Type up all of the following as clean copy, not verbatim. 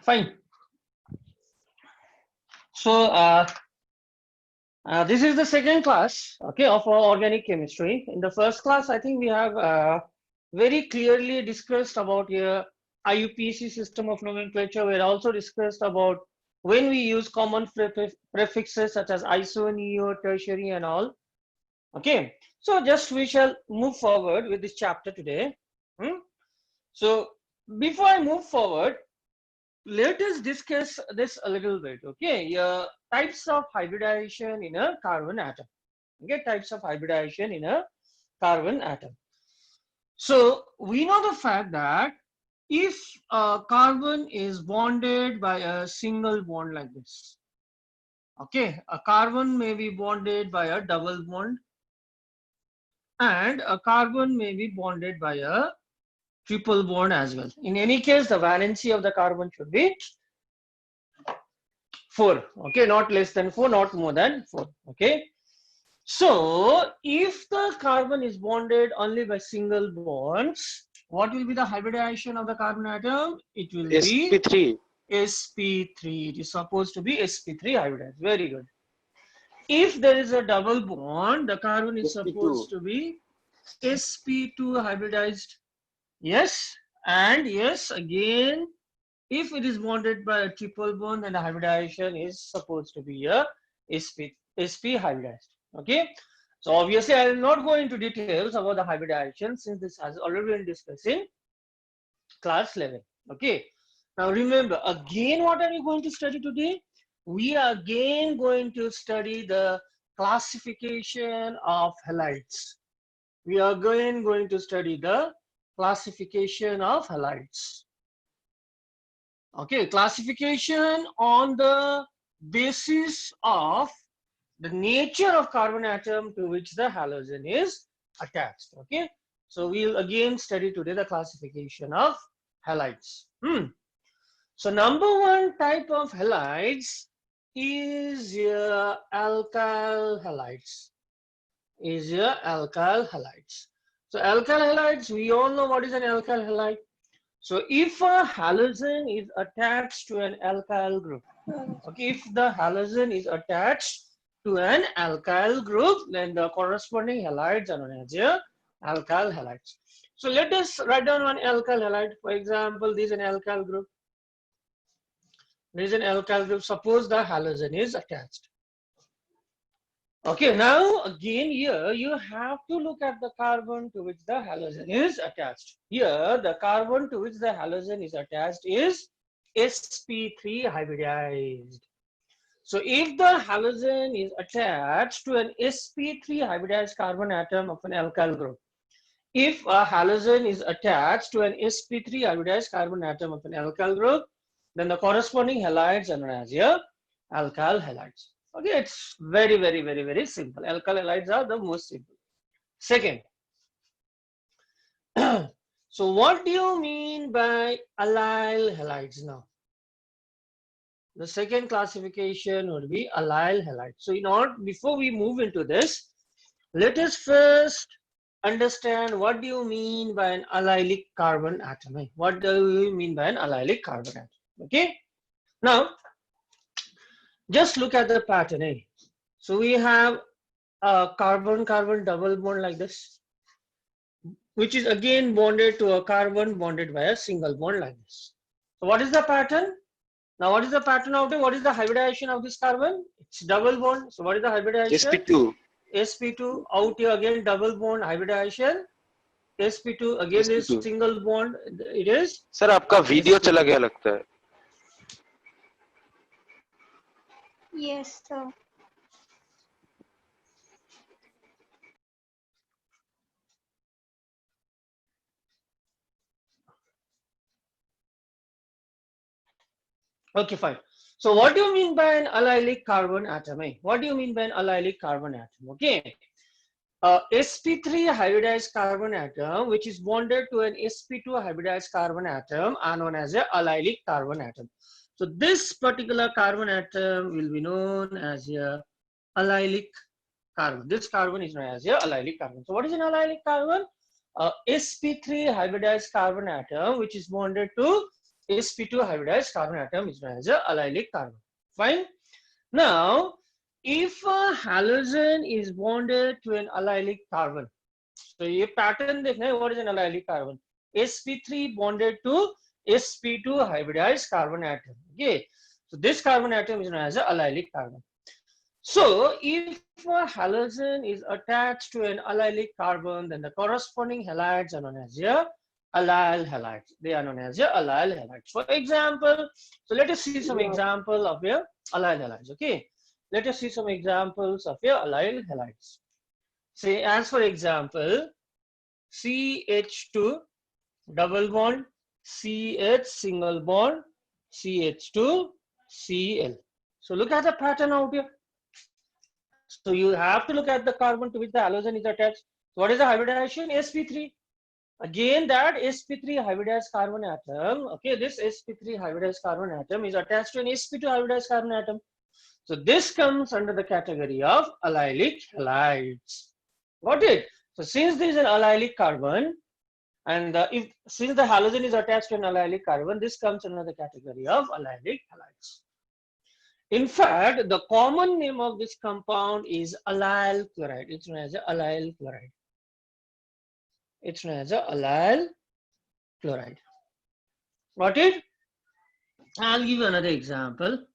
Fine. So this is the second class, okay, of our organic chemistry. In the first class, I think we have very clearly discussed about your IUPAC system of nomenclature. We also discussed about when we use common prefixes such as iso, neo, tertiary, and all. Okay, so just we shall move forward with this chapter today. So before I move forward, let us discuss this a little bit. Okay, types of hybridization in a carbon atom. Okay, types of hybridization in a carbon atom. So we know the fact that if a carbon is bonded by a single bond like this, okay, a carbon may be bonded by a double bond, and a carbon may be bonded by a triple bond as well. In any case, the valency of the carbon should be 4, okay, not less than 4, not more than 4, okay. So if the carbon is bonded only by single bonds, what will be the hybridization of the carbon atom? It will sp3. be sp3. It is supposed to be sp3 hybridized. Very good. If there is a double bond, the carbon is supposed to be sp2 hybridized. Yes, and yes, again, if it is bonded by a triple bond, then the hybridization is supposed to be a sp hybridized. Okay, so obviously I will not go into details about the hybridization since this has already been discussed in class 11. Okay, now remember again, what are we going to study today? We are again going to study the classification of halides. We are going to study the classification of halides. Okay, classification on the basis of the nature of carbon atom to which the halogen is attached. Okay, so we'll again study today the classification of halides. So number one type of halides is your alkyl halides. So alkyl halides, we all know what is an alkyl halide. So if a halogen is attached to an alkyl group, okay, if the halogen is attached to an alkyl group, then the corresponding halides are known as alkyl halides. So let us write down one alkyl halide. For example, this is an alkyl group. This is an alkyl group. Suppose the halogen is attached. Okay, now again here you have to look at the carbon to which the halogen is attached. Here the carbon to which the halogen is attached is sp3 hybridized. So if the halogen is attached to an sp3 hybridized carbon atom of an alkyl group, if a halogen is attached to an sp3 hybridized carbon atom of an alkyl group, then the corresponding halides are known as your alkyl halides. Okay, it's very simple. Alkyl halides are the most simple. Second, so what do you mean by allyl halides now? The second classification would be allyl halides. So before we move into this, let us first understand what do you mean by an allylic carbon atom. What do you mean by an allylic carbon atom? Okay, now just look at the pattern. So we have a carbon-carbon double bond like this, which is again bonded to a carbon bonded by a single bond like this. So what is the pattern? Now what is the pattern of it? What is the hybridization of this carbon? It's double bond. So what is the hybridization? sp2. sp2. Out here again double bond hybridization. sp2 again sp2. is single bond. It is. Sir, आपका video चला गया लगता है. Yes, sir. Okay, fine. So what do you mean by an allylic carbon atom? What do you mean by an allylic carbon atom? Okay. sp3 hybridized carbon atom which is bonded to an sp2 hybridized carbon atom are known as a allylic carbon atom. So this particular carbon atom will be known as a allylic carbon. This carbon is known as a allylic carbon. So what is an allylic carbon? sp3 hybridized carbon atom which is bonded to sp2 hybridized carbon atom is known as a allylic carbon. Fine. Now, if a halogen is bonded to an allylic carbon, so ये pattern देखना है, what is an allylic carbon? sp3 bonded to sp2 hybridized carbon atom. Okay, so this carbon atom is known as a allylic carbon. So if a halogen is attached to an allylic carbon, then the corresponding halides are known as your allyl halides. They are known as your allyl halides. For example, so let us see some example of your allyl halides. Okay, let us see some examples of your allyl halides. Say, as for example, CH2 double bond, CH single bond, CH2 Cl. So look at the pattern out here. So you have to look at the carbon to which the halogen is attached. So what is the hybridization? sp3. Again, that sp3 hybridized carbon atom, okay, this sp3 hybridized carbon atom is attached to an sp2 hybridized carbon atom. So this comes under the category of allylic halides. Got it? So since there is an allylic carbon, and since the halogen is attached to an allylic carbon, this comes under the category of allylic halides. In fact, the common name of this compound is allyl chloride. It's known as allyl chloride. It's known as allyl chloride. Got it? I'll give you another example.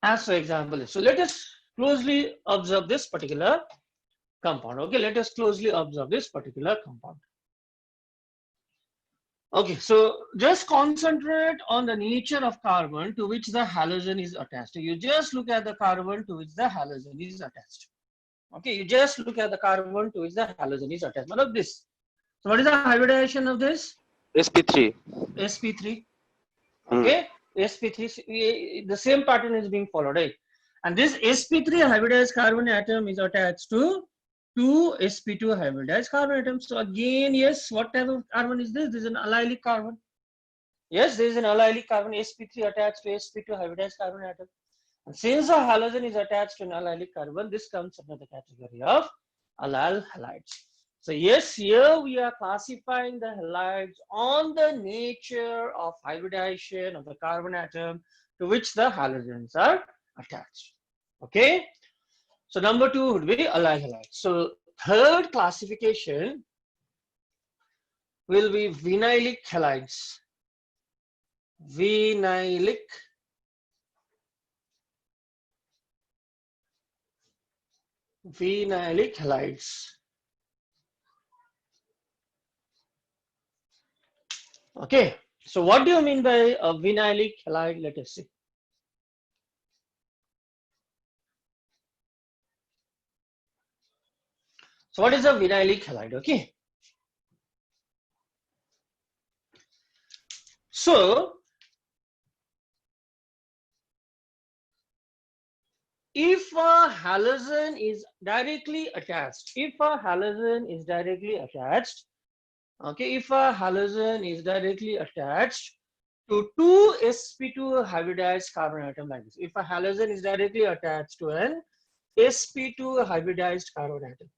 As for example, so let us closely observe this particular compound. Okay, let us closely observe this particular compound. Okay, so just concentrate on the nature of carbon to which the halogen is attached. You just look at the carbon to which the halogen is attached. Okay, you just look at the carbon to which the halogen is attached. What of this? So what is the hybridization of this? sp3. sp3. Okay, sp3. The same pattern is being followed, right? And this sp3 hybridized carbon atom is attached to two sp2 hybridized carbon atoms. So again, yes, what type of carbon is this? This is an allylic carbon. Yes, there is an allylic carbon sp3 attached to sp2 hybridized carbon atom. And since the halogen is attached to an allylic carbon, this comes under the category of allyl halides. So yes, here we are classifying the halides on the nature of hybridization of the carbon atom to which the halogens are attached. Okay. So number 2 would be allyl halides. So third classification will be vinylic halides. Vinylic halides. Okay. So what do you mean by a vinylic halide? Let us see. So what is a vinylic halide? Okay. So if a halogen is directly attached, okay, if a halogen is directly attached to two sp2 hybridized carbon atom like this, if a halogen is directly attached to an sp2 hybridized carbon atom,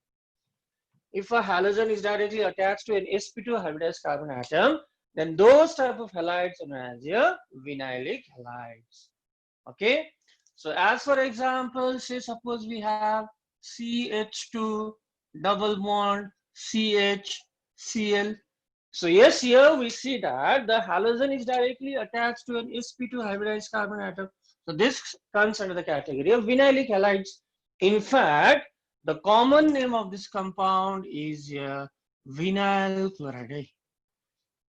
if a halogen is directly attached to an sp2 hybridized carbon atom, then those type of halides are known as your vinylic halides. Okay. So as for example, say suppose we have CH2 double bond CH So yes, here we see that the halogen is directly attached to an sp2 hybridized carbon atom. So this comes under the category of vinylic halides. In fact, the common name of this compound is vinyl chloride.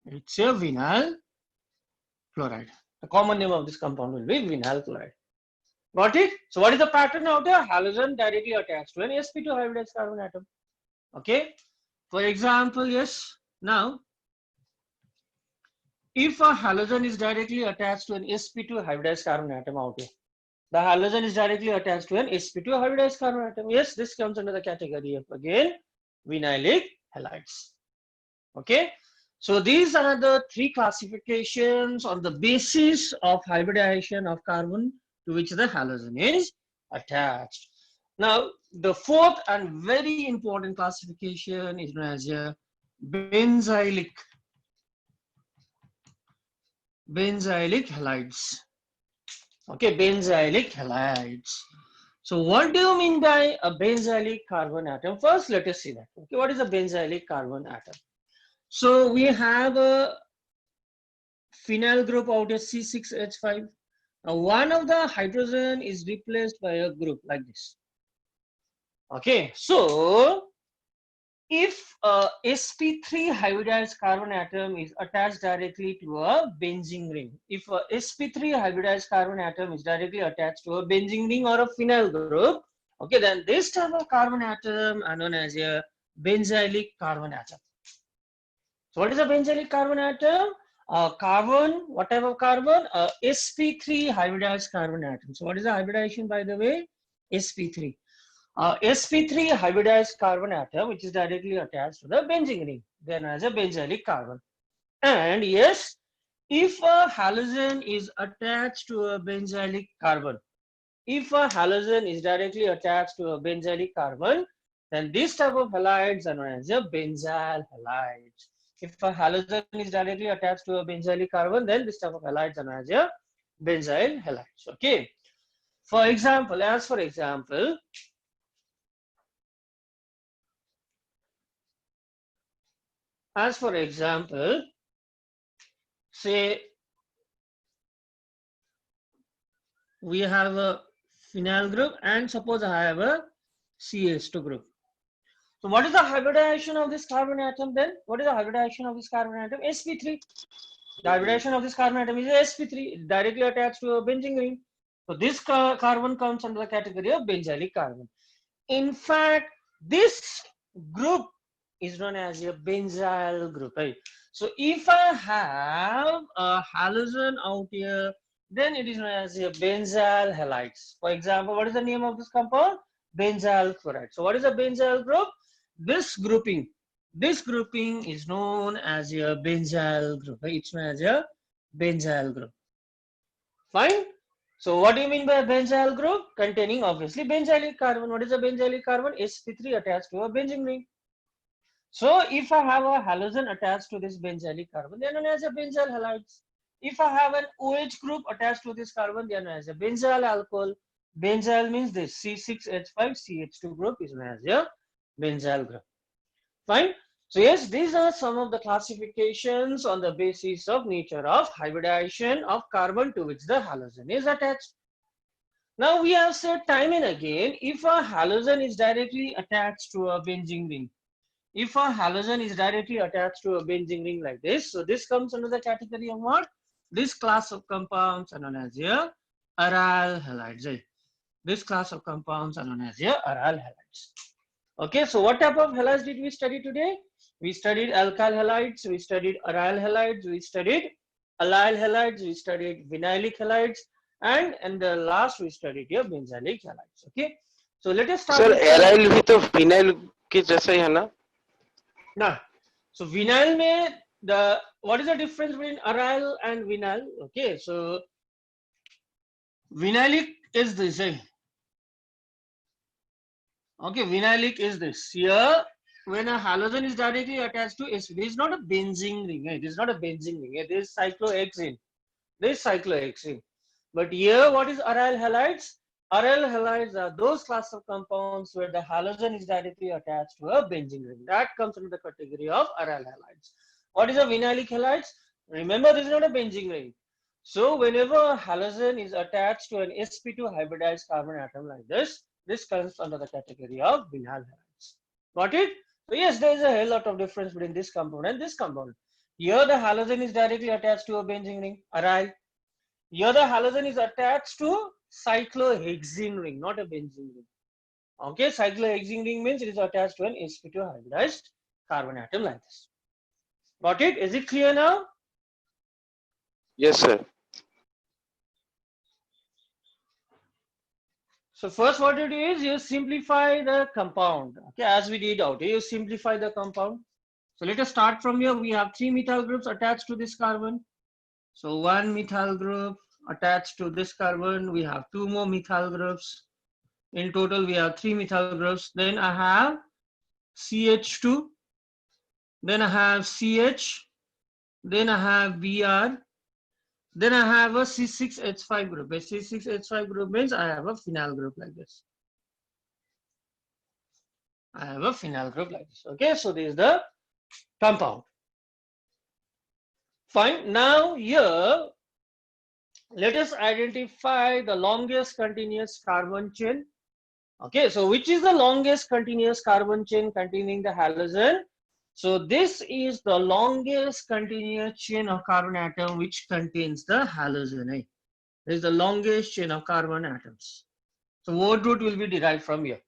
It's a vinyl chloride. The common name of this compound will be vinyl chloride. Got it? So what is the pattern out there? Halogen directly attached to an sp2 hybridized carbon atom. Okay. For example, yes. Now, if a halogen is directly attached to an sp2 hybridized carbon atom out here, the halogen is directly attached to an sp2 hybridized carbon atom. Yes, this comes under the category of again vinylic halides. Okay. So these are the three classifications on the basis of hybridization of carbon to which the halogen is attached. Now, the fourth and very important classification is known as benzylic halides. Okay, benzylic halides. So what do you mean by a benzylic carbon atom? First, let us see that. Okay, what is a benzylic carbon atom? So we have a phenyl group out here C6H5. Now one of the hydrogen is replaced by a group like this. Okay, so if a sp3 hybridized carbon atom is attached directly to a benzene ring, if a sp3 hybridized carbon atom is directly attached to a benzene ring or a phenyl group, okay, then this type of carbon atom are known as a benzylic carbon atom. So what is a benzylic carbon atom? Carbon, what type of carbon? sp3 hybridized carbon atom. So what is the hybridization, by the way? sp3. sp3 hybridized carbon atom, which is directly attached to the benzene ring, then as a benzylic carbon. And yes, if a halogen is attached to a benzylic carbon, if a halogen is directly attached to a benzylic carbon, then this type of halides are known as a benzyl halides. If a halogen is directly attached to a benzylic carbon, then this type of halides are known as a benzyl halides. Okay. For example, as for example, say we have a phenyl group and suppose I have a CH2 group. So what is the hybridization of this carbon atom then? What is the hybridization of this carbon atom? sp3. The hybridization of this carbon atom is sp3. It's directly attached to a benzene ring. So this carbon comes under the category of benzylic carbon. In fact, this group is known as a benzyl group, right? So if I have a halogen out here, then it is known as a benzyl halides. For example, what is the name of this compound? Benzyl chloride. So what is a benzyl group? This grouping is known as a benzyl group. Right? It's known as a benzyl group. Fine. So what do you mean by a benzyl group? Containing obviously benzylic carbon. What is a benzylic carbon? sp3 attached to a benzene ring. So if I have a halogen attached to this benzylic carbon, they are known as a benzyl halides. If I have an OH group attached to this carbon, they are known as a benzyl alcohol. Benzyl means this C6H5CH2 group is known as a benzyl group. Fine. So yes, these are some of the classifications on the basis of nature of hybridization of carbon to which the halogen is attached. Now we have said time and again, if a halogen is directly attached to a benzene ring, if a halogen is directly attached to a benzene ring like this, so this comes under the category of what? This class of compounds are known as a aryl halides. This class of compounds are known as a aryl halides. Okay, so what type of halides did we study today? We studied alkyl halides, we studied aryl halides, we studied allyl halides, we studied vinylic halides, and the last we studied here benzylic halides. Okay, so let us start. Sir, aryl भी तो vinyl के जैसा ही है ना? No. So vinyl में what is the difference between aryl and vinyl? Okay, so vinylic is this. Okay, vinylic is this. Here, when a halogen is directly attached to sp, this is not a benzene ring. This is not a benzene ring. This is cyclohexene. This is cyclohexene. But here, what is aryl halides? Aryl halides are those class of compounds where the halogen is directly attached to a benzene ring. That comes under the category of aryl halides. What is a vinylic halides? Remember, this is not a benzene ring. So whenever a halogen is attached to an sp2 hybridized carbon atom like this comes under the category of vinyl halides. Got it? So yes, there is a hell lot of difference between this compound and this compound. Here the halogen is directly attached to a benzene ring, aryl. Here the halogen is attached to cyclohexene ring, not a benzene ring. Okay, cyclohexene ring means it is attached to an sp2 hybridized carbon atom like this. Got it? Is it clear now? Yes, sir. So first what you do is you simplify the compound. Okay, as we did out here, you simplify the compound. So let us start from here. We have 3 methyl groups attached to this carbon. So 1 methyl group attached to this carbon. We have 2 more methyl groups. In total, we have 3 methyl groups. Then I have CH2. then I have CH, then I have Br, then I have a C6H5 group. A C6H5 group means I have a phenyl group like this. I have a phenyl group like this. Okay, so this is the compound. Fine. Now here, let us identify the longest continuous carbon chain. Okay, so which is the longest continuous carbon chain containing the halogen? So this is the longest continuous chain of carbon atom which contains the halogen. This is the longest chain of carbon atoms. So word root will be derived from here.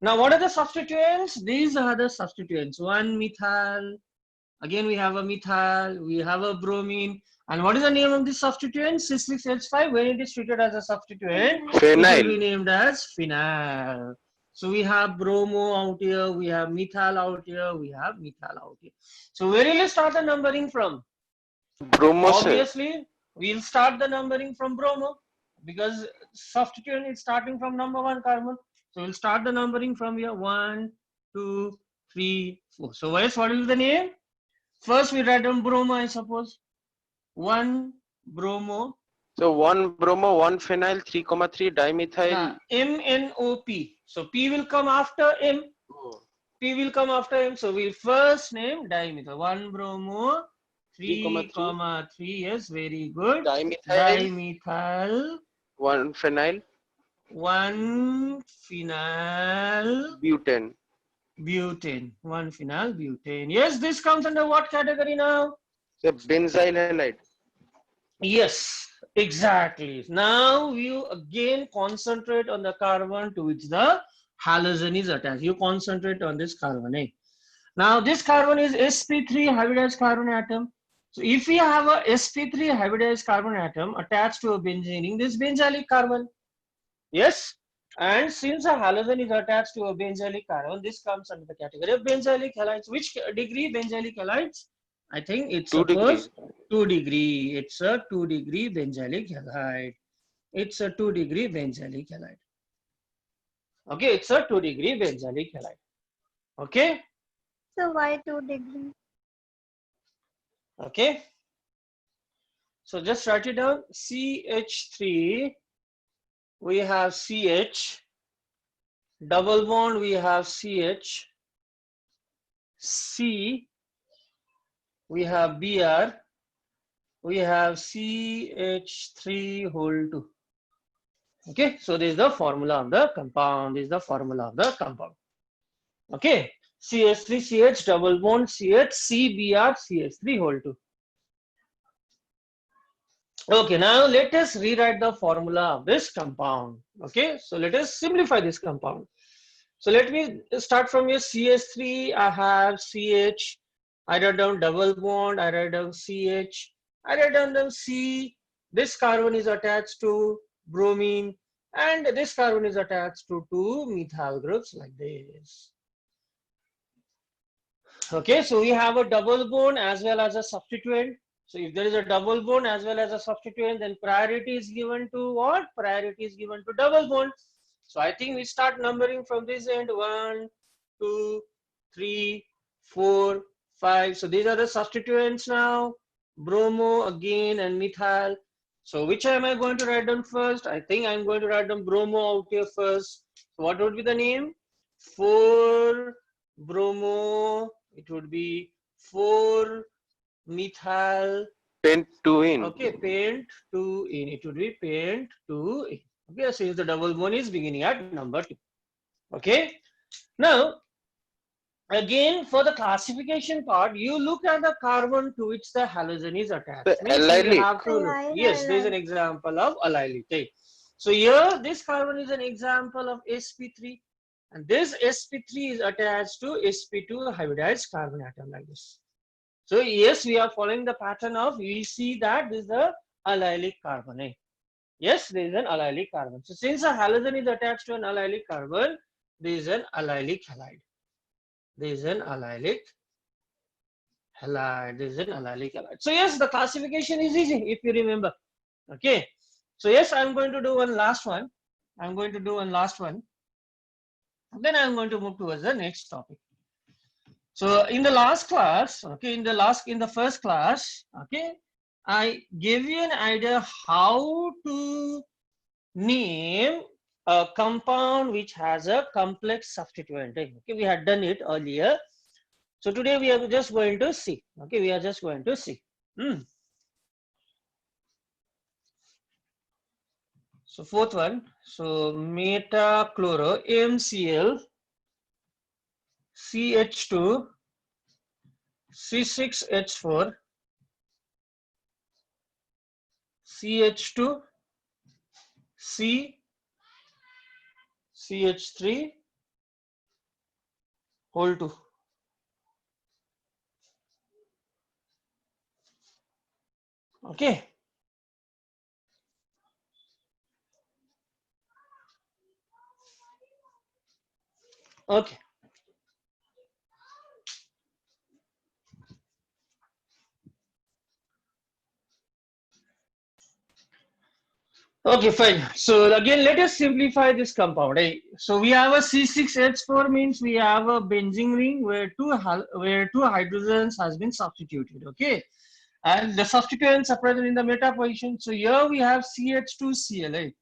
Now what are the substituents? These are the substituents. 1-methyl. Again we have a methyl. We have a bromine. And what is the name of this substituent? C6H5. When it is treated as a substituent, it will be Phenyl. named as phenyl. So we have bromo out here, we have methyl out here, we have methyl out here. So where will you start the numbering from? Bromo, sir. Obviously, we'll start the numbering from bromo because substituent is starting from number 1 carbon. So we'll start the numbering from here. 1, 2, 3, 4. So what is the name? First we write down bromo, I suppose. 1 bromo. So 1 bromo, 1 phenyl, 3,3 dimethyl. MNOP. So P will come after M. P will come after M. So we'll first name dimethyl. 1 bromo, 3,3. Yes, very good. Dimethyl. 1 phenyl. 1 phenyl Butane. butane. 1 phenyl butane. Yes, this comes under what category now? So benzyl halide. Yes, exactly. Now you again concentrate on the carbon to which the halogen is attached. You concentrate on this carbon. Now this carbon is sp3 hybridized carbon atom. So if we have a sp3 hybridized carbon atom attached to a benzene ring, this benzylic carbon. Yes. And since a halogen is attached to a benzylic carbon, this comes under the category of benzylic halides. Which degree benzylic halides? I think it's 2 degrees. 2 degree. It's a 2 degree benzylic halide. It's a 2 degree benzylic halide. Okay, it's a 2 degree benzylic halide. Okay. So why 2 degrees? Okay. So just write it down. CH3. We have CH. Double bond. We have CH. C. We have Br, we have CH3 whole 2. Okay, so this is the formula of the compound. This is the formula of the compound. Okay, CH3, CH, double bond, CH, CBr, CH3 whole 2. Okay, now let us rewrite the formula of this compound. Okay, so let us simplify this compound. So let me start from your CH3. I have CH. I write down double bond, I write down CH, I write down C, this carbon is attached to bromine, and this carbon is attached to 2 methyl groups like this. Okay, so we have a double bond as well as a substituent. So if there is a double bond as well as a substituent, then priority is given to what? Priority is given to double bond. So I think we start numbering from this end. 1, 2, 3, 4, 5. So these are the substituents now. Bromo again and methyl. So which am I going to write down first? I think I'm going to write down bromo out here first. So what would be the name? 4 bromo. It would be 4 methyl. Pent 2 in. Okay, pent 2 in. It would be pent 2 in. Okay, since the double bond is beginning at number 2. Okay. Now, again, for the classification part, you look at the carbon to which the halogen is attached. The allylic. You have to look. Yes, there is an example of allylic. So here, this carbon is an example of sp3, and this sp3 is attached to sp2 hybridized carbon atom like this. So yes, we are following the pattern of. We see that this is the allylic carbon. Yes, there is an allylic carbon. So since a halogen is attached to an allylic carbon, there is an allylic halide. There is an allylic halide. There is an allylic halide. So yes, the classification is easy if you remember. Okay. So yes, I'm going to do one last one. I'm going to do one last one. Then I'm going to move towards the next topic. So in the last class, okay, in the first class, okay, I gave you an idea how to name a compound which has a complex substituent. Okay, we had done it earlier. So today we are just going to see. Okay, we are just going to see. So fourth one. So metachloro MCl CH2 C6H4 CH2 C CH3 whole 2. Okay. Okay. Okay, fine. So again, let us simplify this compound. So we have a C6H4 means we have a benzene ring where two hydrogens has been substituted. Okay, and the substituents are present in the meta position. So here we have CH2Cl.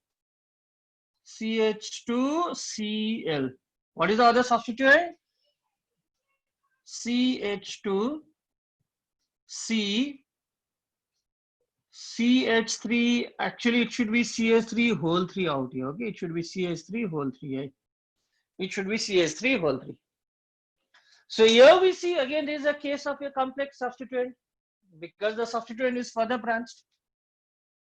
CH2Cl. What is the other substituent? CH2C. CH3, actually it should be CH3 whole 3 out here. Okay, it should be CH3 whole 3. Right? It should be CH3 whole 3. So here we see again there is a case of a complex substituent because the substituent is further branched.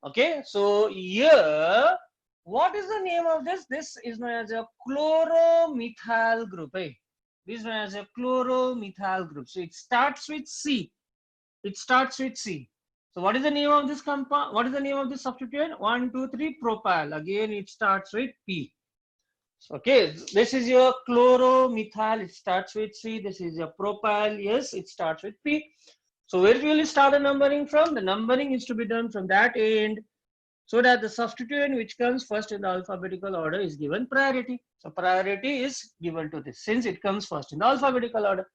Okay, so here what is the name of this? This is known as a chloromethyl group. This is known as a chloromethyl group. So it starts with C. It starts with C. So what is the name of this compound? What is the name of this substituent? 1, 2, 3, propyl. Again, it starts with P. Okay, this is your chloromethyl. It starts with C. This is your propyl. Yes, it starts with P. So where will you start the numbering from? The numbering is to be done from that end so that the substituent which comes first in the alphabetical order is given priority. So priority is given to this since it comes first in the alphabetical order.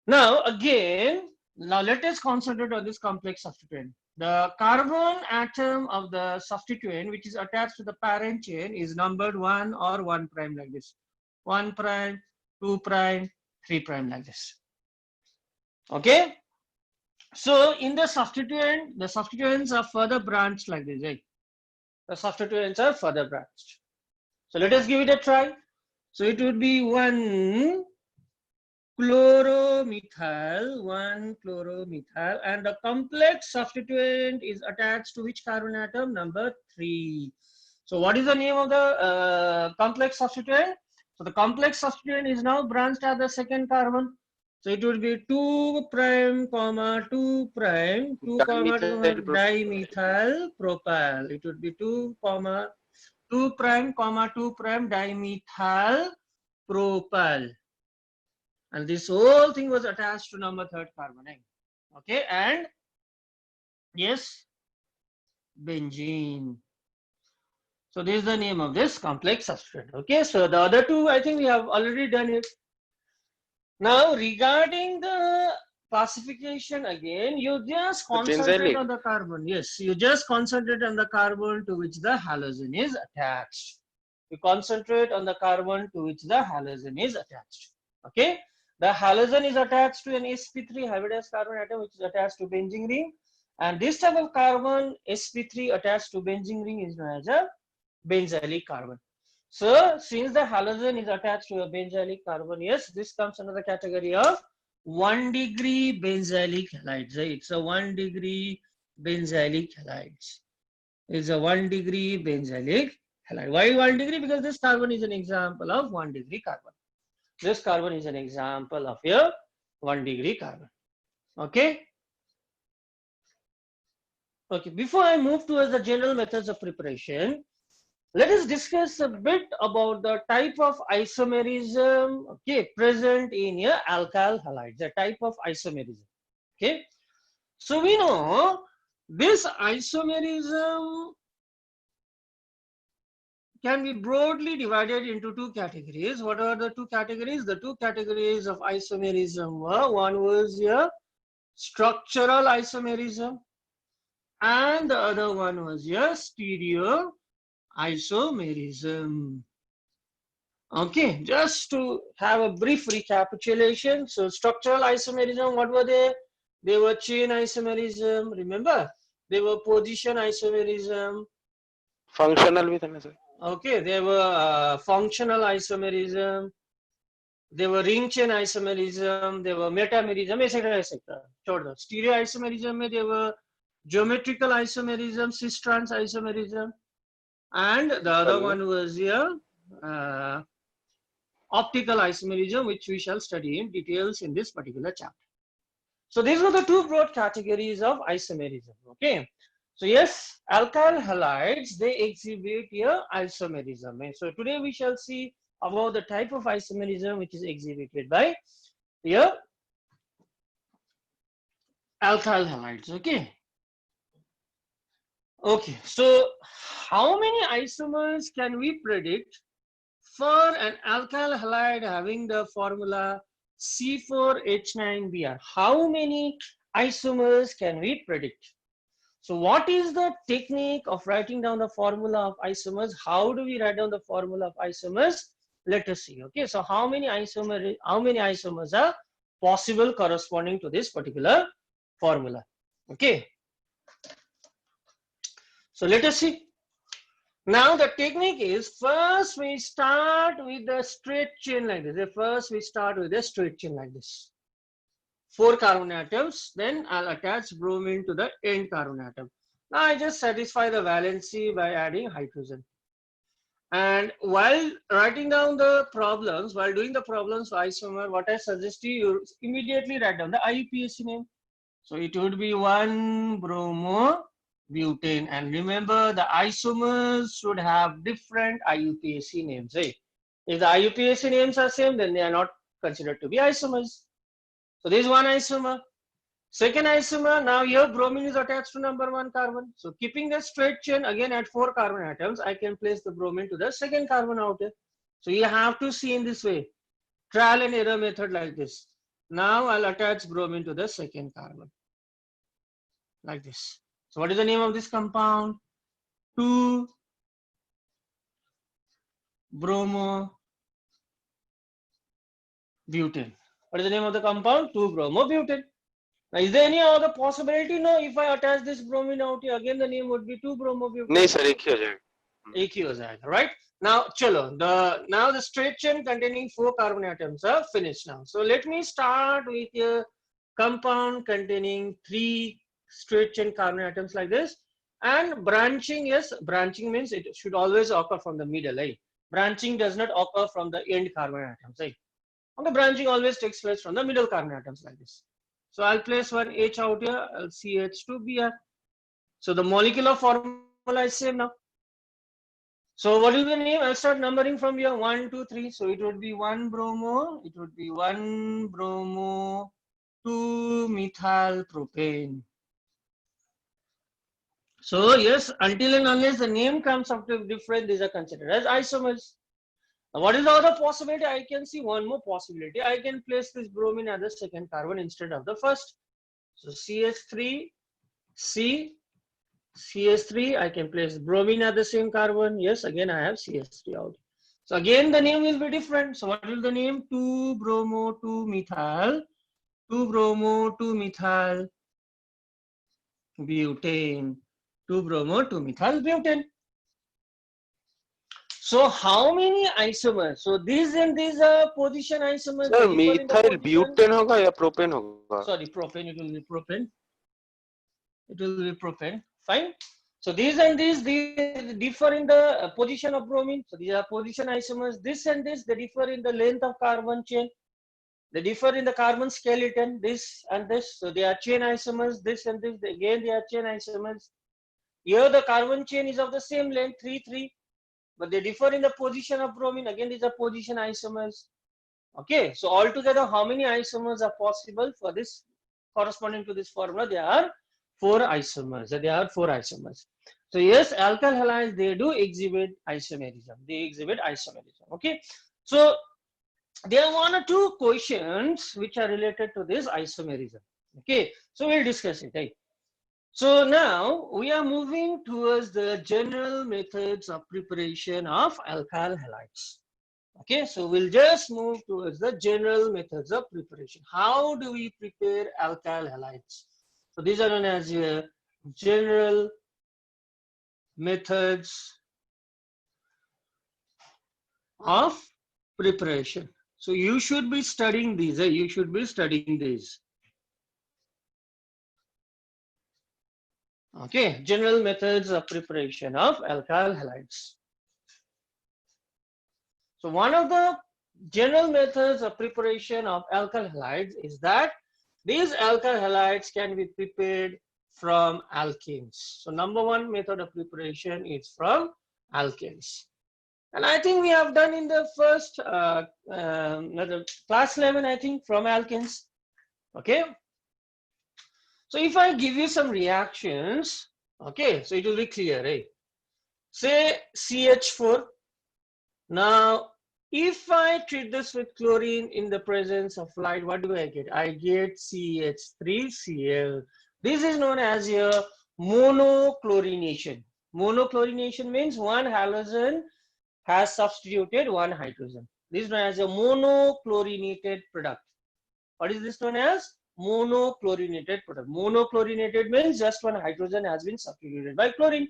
Now again, now let us concentrate on this complex substituent. The carbon atom of the substituent which is attached to the parent chain is numbered 1 or 1 prime like this. 1 prime, 2 prime, 3 prime like this. Okay. So in the substituents are further branched like this. Right? The substituents are further branched. So let us give it a try. So it would be 1 chloromethyl, and the complex substituent is attached to which carbon atom? Number 3. So what is the name of the complex substituent? So the complex substituent is now branched at the second carbon. So it would be 2 prime, 2 prime, 2 dimethyl propyl. It would be 2 prime, 2 prime dimethyl propyl. And this whole thing was attached to number 3rd carbon. Okay, and yes, benzene. So this is the name of this complex substituent. Okay, so the other two, I think we have already done it. Now, regarding the classification again, you just concentrate on the carbon. Yes, you just concentrate on the carbon to which the halogen is attached. You concentrate on the carbon to which the halogen is attached. Okay. The halogen is attached to an sp3 hybridized carbon atom which is attached to benzene ring, and this type of carbon sp3 attached to benzene ring is known as a benzylic carbon. So since the halogen is attached to a benzylic carbon, yes, this comes under the category of 1 degree benzylic halides. It's a 1 degree benzylic halides. It's a 1 degree benzylic halide. Why 1 degree? Because this carbon is an example of 1 degree carbon. This carbon is an example of your 1 degree carbon. Okay. Okay. Before I move towards the general methods of preparation, let us discuss a bit about the type of isomerism, okay, present in your alkyl halides. The type of isomerism. Okay. So we know this isomerism can be broadly divided into two categories. What are the two categories? The two categories of isomerism were, one was here structural isomerism and the other one was here stereo isomerism. Okay, just to have a brief recapitulation. So structural isomerism, what were they? They were chain isomerism, remember? They were position isomerism. Functional भी था ना sir. Okay, they were functional isomerism. They were ring chain isomerism. They were metamerism, etc., etc. छोड़ दो. Stereo isomerism में they were geometrical isomerism, cis-trans isomerism, and the other one was here optical isomerism, which we shall study in details in this particular chapter. So these were the two broad categories of isomerism. Okay. So yes, alkyl halides, they exhibit here isomerism. And so today we shall see about the type of isomerism which is exhibited by here alkyl halides. Okay. Okay. So how many isomers can we predict for an alkyl halide having the formula C4H9Br? How many isomers can we predict? So what is the technique of writing down the formula of isomers? How do we write down the formula of isomers? Let us see. Okay, so how many isomers are possible corresponding to this particular formula? Okay, so let us see. Now the technique is, first we start with the straight chain like this. First we start with a straight chain like this. 4 carbon atoms, then I'll attach bromine to the end carbon atom. Now I just satisfy the valency by adding hydrogen. And while writing down the problems, while doing the problems for isomer, what I suggest to you, you immediately write down the IUPAC name. So it would be 1-bromobutane. And remember, the isomers should have different IUPAC names. Right? If the IUPAC names are same, then they are not considered to be isomers. So this is one isomer. Second isomer, now here bromine is attached to number 1 carbon. So keeping the straight chain, again at 4 carbon atoms, I can place the bromine to the second carbon out here. So you have to see in this way, trial and error method like this. Now I'll attach bromine to the second carbon, like this. So what is the name of this compound? 2-bromobutane. What is the name of the compound? 2-bromobutane. Now, is there any other possibility? No, if I attach this bromine out here, again the name would be 2-bromobutane. नहीं sir, एक ही हो जाएगा. एक ही हो जाएगा, right? Now, chalo, now the straight chain containing 4 carbon atoms are finished now. So let me start with a compound containing 3 straight chain carbon atoms like this. And branching, yes, branching means it should always occur from the middle, right? Branching does not occur from the end carbon atoms, right? And the branching always takes place from the middle carbon atoms like this. So I'll place one H out here, I'll CH2Br. So the molecular formula is same now. So what will be the name? I'll start numbering from here, 1, 2, 3. So it would be 1-bromo, it would be 1-bromo, 2-methyl propane. So yes, until and unless the name comes up to different, these are considered as isomers. Now, what is the other possibility? I can see one more possibility. I can place this bromine as the second carbon instead of the first. So CH3, CH3, I can place bromine at the same carbon. Yes, again I have CH3 out. So again the name will be different. So what will the name? 2-bromo, 2-methyl, 2-bromo, 2-methyl butane, 2-bromo, 2-methyl butane. So how many isomers? So these and these are position isomers. Sir, methyl butane होगा या propane होगा? Sorry, propane. It will be propane. It will be propane. Fine. So these and these differ in the position of bromine. So these are position isomers. This and this, they differ in the length of carbon chain. They differ in the carbon skeleton. This and this. So they are chain isomers. This and this. Again, they are chain isomers. Here the carbon chain is of the same length, 3, 3. But they differ in the position of bromine. Again, these are position isomers. Okay, so altogether, how many isomers are possible for this corresponding to this formula? There are 4 isomers. They are 4 isomers. So yes, alkyl halides, they do exhibit isomerism. They exhibit isomerism. Okay. So there are 1 or 2 questions which are related to this isomerism. Okay. So we'll discuss it. Right? So now we are moving towards the general methods of preparation of alkyl halides. Okay, so we'll just move towards the general methods of preparation. How do we prepare alkyl halides? So these are known as general methods of preparation. So you should be studying these. You should be studying these. Okay, general methods of preparation of alkyl halides. So one of the general methods of preparation of alkyl halides is that these alkyl halides can be prepared from alkenes. So number 1 method of preparation is from alkenes. And I think we have done in the first class 11, I think, from alkenes. Okay. So if I give you some reactions, okay, so it will be clear, right? Say CH4. Now, if I treat this with chlorine in the presence of light, what do I get? I get CH3Cl. This is known as your monochlorination. Monochlorination means one halogen has substituted one hydrogen. This is known as a monochlorinated product. What is this known as? Monochlorinated product. Monochlorinated means just one hydrogen has been substituted by chlorine.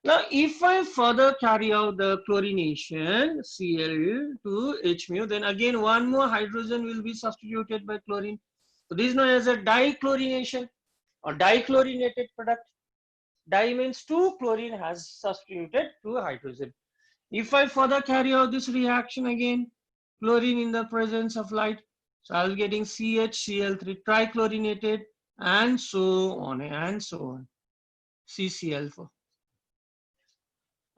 Now, if I further carry out the chlorination, Cl to H mu, then again one more hydrogen will be substituted by chlorine. So this is known as a dichlorination or dichlorinated product. Di means 2 chlorine has substituted 2 hydrogen. If I further carry out this reaction again, chlorine in the presence of light, so I'll be getting CHCl3 trichlorinated and so on and so on. CCl4.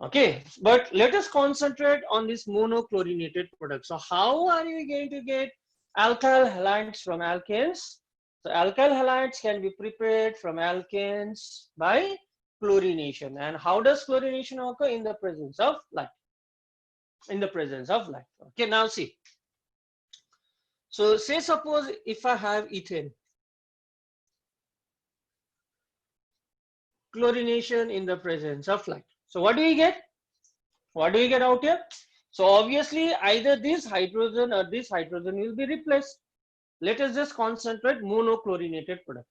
Okay, but let us concentrate on this monochlorinated product. So how are you going to get alkyl halides from alkanes? So alkyl halides can be prepared from alkanes by chlorination. And how does chlorination occur? In the presence of light. In the presence of light. Okay, now see. So say suppose if I have ethane. Chlorination in the presence of light. So what do we get? What do we get out here? So obviously either this hydrogen or this hydrogen will be replaced. Let us just concentrate monochlorinated product.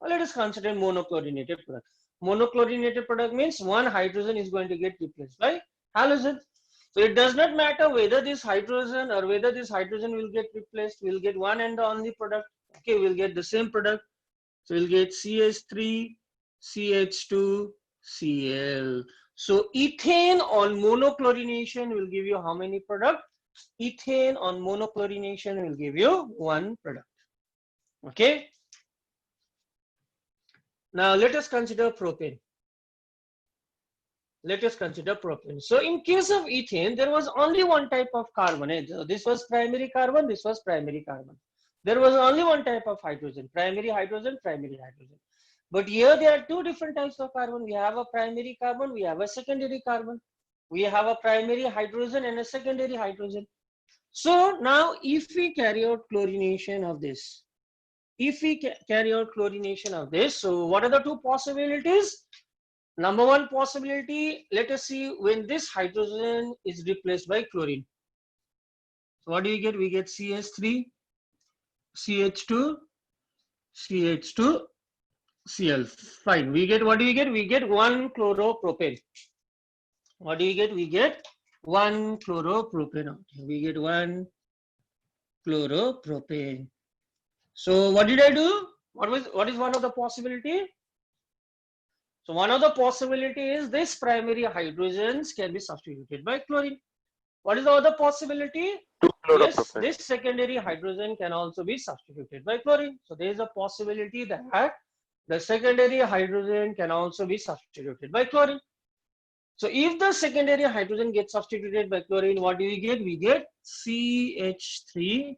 Or let us consider monochlorinated product. Monochlorinated product means one hydrogen is going to get replaced by halogen. So it does not matter whether this hydrogen or whether this hydrogen will get replaced. We'll get one and the only product. Okay, we'll get the same product. So we'll get CH3, CH2, Cl. So ethane on monochlorination will give you how many product? Ethane on monochlorination will give you one product. Okay. Now let us consider propane. Let us consider propane. So in case of ethane, there was only one type of carbon. This was primary carbon, this was primary carbon. There was only one type of hydrogen, primary hydrogen, primary hydrogen. But here there are 2 different types of carbon. We have a primary carbon, we have a secondary carbon. We have a primary hydrogen and a secondary hydrogen. So now if we carry out chlorination of this, so what are the 2 possibilities? Number 1 possibility, let us see when this hydrogen is replaced by chlorine. So what do we get? We get CH3, CH2, CH2, Cl. Fine. We get, what do we get? We get 1 chloropropane. What do we get? We get 1 chloropropane. We get 1 chloropropane. So what did I do? What is one of the possibility? So one of the possibility is this primary hydrogens can be substituted by chlorine. What is the other possibility? Yes, this secondary hydrogen can also be substituted by chlorine. So there is a possibility that the secondary hydrogen can also be substituted by chlorine. So if the secondary hydrogen gets substituted by chlorine, what do we get? We get CH3,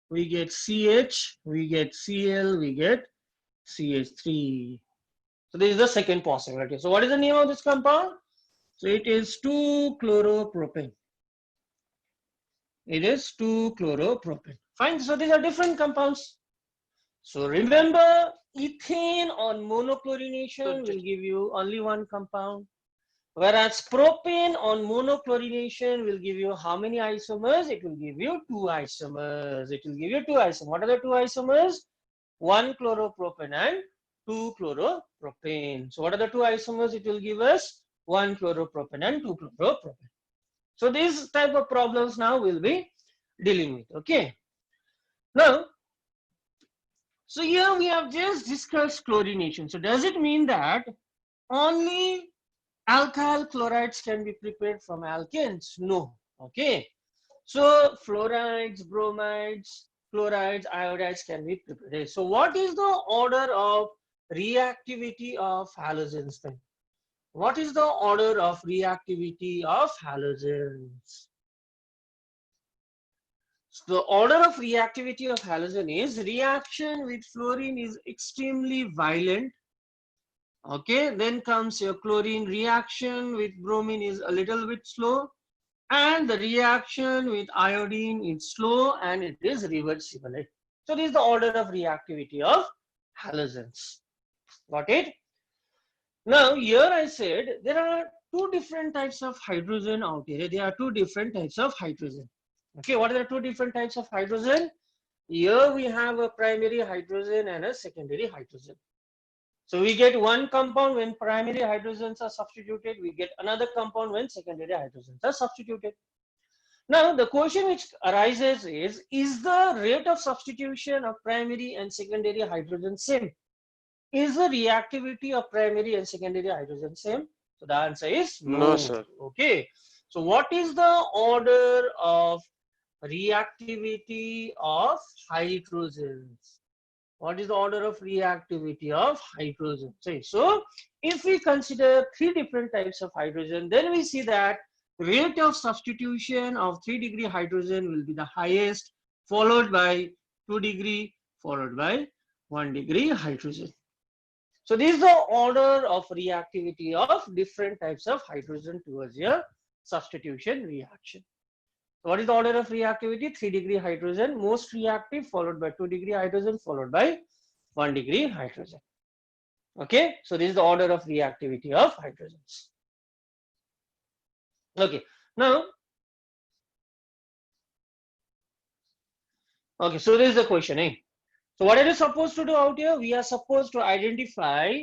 we get CH, we get Cl, we get CH3. So this is the second possibility. So what is the name of this compound? So it is 2-chloropropane. It is 2-chloropropane. Fine. So these are different compounds. So remember, ethane on monochlorination will give you only one compound, whereas propane on monochlorination will give you how many isomers? It will give you 2 isomers. It will give you 2 isomers. What are the 2 isomers? 1-chloropropane and 2-chloropropane. So what are the 2 isomers? It will give us 1-chloropropane and 2-chloropropane. So these type of problems now we'll be dealing with. Okay. Now, so here we have just discussed chlorination. So does it mean that only alkyl chlorides can be prepared from alkanes? No. Okay. So fluorides, bromides, chlorides, iodides can be prepared. So what is the order of reactivity of halogens then? What is the order of reactivity of halogens? So the order of reactivity of halogen is reaction with fluorine is extremely violent. Okay, then comes your chlorine. Reaction with bromine is a little bit slow, and the reaction with iodine is slow and it is reversible. So this is the order of reactivity of halogens. Got it? Now here I said there are 2 different types of hydrogen out here. There are 2 different types of hydrogen. Okay, what are the 2 different types of hydrogen? Here we have a primary hydrogen and a secondary hydrogen. So we get one compound when primary hydrogens are substituted. We get another compound when secondary hydrogens are substituted. Now the question which arises is the rate of substitution of primary and secondary hydrogen same? Is the reactivity of primary and secondary hydrogen same? So the answer is no. No, sir. Okay. So what is the order of reactivity of hydrogens? What is the order of reactivity of hydrogen? So if we consider 3 different types of hydrogen, then we see that rate of substitution of 3-degree hydrogen will be the highest, followed by 2-degree, followed by 1-degree hydrogen. So this is the order of reactivity of different types of hydrogen towards your substitution reaction. So what is the order of reactivity? 3-degree hydrogen, most reactive, followed by 2-degree hydrogen, followed by 1-degree hydrogen. Okay, so this is the order of reactivity of hydrogens. Okay, now, okay, so this is the question. So what are we supposed to do out here? We are supposed to identify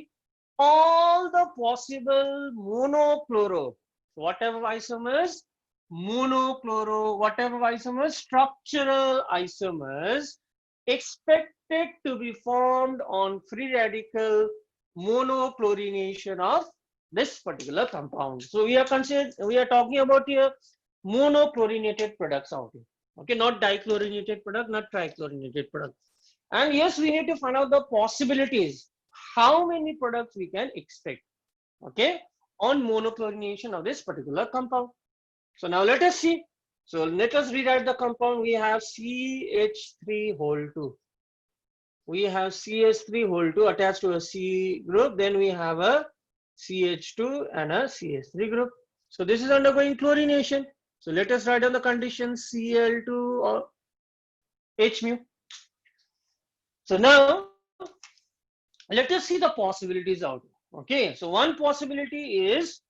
all the possible monochloro, whatever isomers, whatever isomers, structural isomers expected to be formed on free radical monochlorination of this particular compound. So we are talking about here monochlorinated products out here. Okay, not dichlorinated product, not trichlorinated product. And yes, we need to find out the possibilities. How many products we can expect, okay, on monochlorination of this particular compound. So now let us see. So let us rewrite the compound. We have CH3 We have CH3 attached to a C group. Then we have a CH2 and a CH3 group. So this is undergoing chlorination. So let us write down the condition Cl2 or H mu. So now let us see the possibilities out. Okay, so one possibility is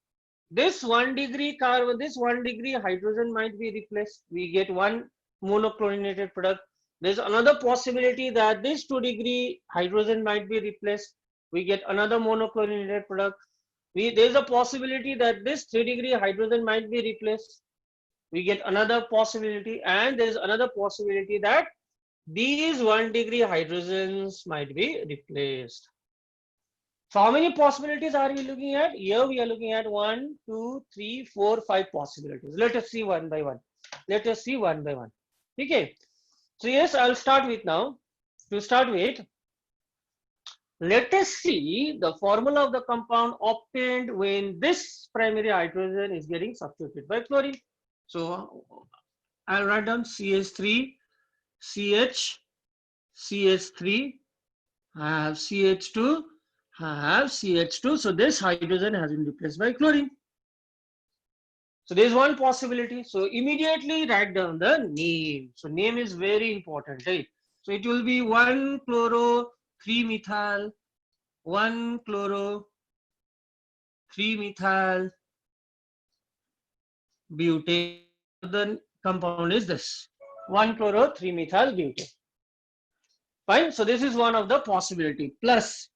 this 1-degree carbon, this 1-degree hydrogen might be replaced. We get one monochlorinated product. There's another possibility that this 2-degree hydrogen might be replaced. We get another monochlorinated product. There's a possibility that this 3-degree hydrogen might be replaced. We get another possibility, and there's another possibility that these 1-degree hydrogens might be replaced. So how many possibilities are we looking at? Here we are looking at 1, 2, 3, 4, 5 possibilities. Let us see one by one. Okay. So yes, I'll start with now. To start with, let us see the formula of the compound obtained when this primary hydrogen is getting substituted by chlorine. So I'll write down CH3, CH, CH3, I have CH2, have CH2. So this hydrogen has been replaced by chlorine. So there is one possibility. So immediately write down the name. So name is very important, right? So it will be 1-chloro-3-methyl, 1-chloro-3-methyl butane. The compound is this 1-chloro-3-methyl butane. Fine. So this is one of the possibility. Plus,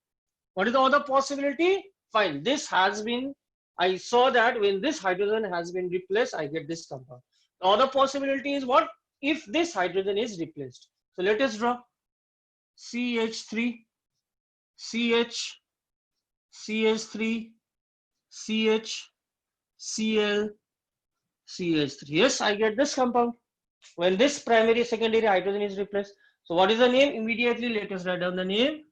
what is the other possibility? Fine. This has been, I saw that when this hydrogen has been replaced, I get this compound. The other possibility is what? If this hydrogen is replaced. So let us draw CH3, CH, CH3, CH, Cl, CH3. Yes, I get this compound when this primary secondary hydrogen is replaced. So what is the name? Immediately let us write down the name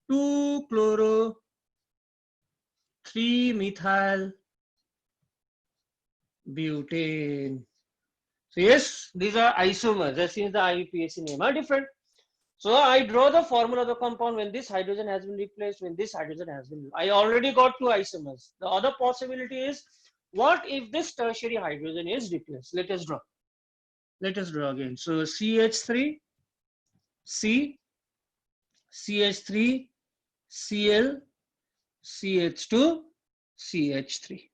2-chloro-3-methyl butane. So yes, these are isomers. That means the IUPAC name are different. So I draw the formula of the compound when this hydrogen has been replaced, when this hydrogen has been. I already got two isomers. The other possibility is, what if this tertiary hydrogen is replaced? Let us draw. Let us draw again. So CH3, C, CH3, Cl, CH2, CH3.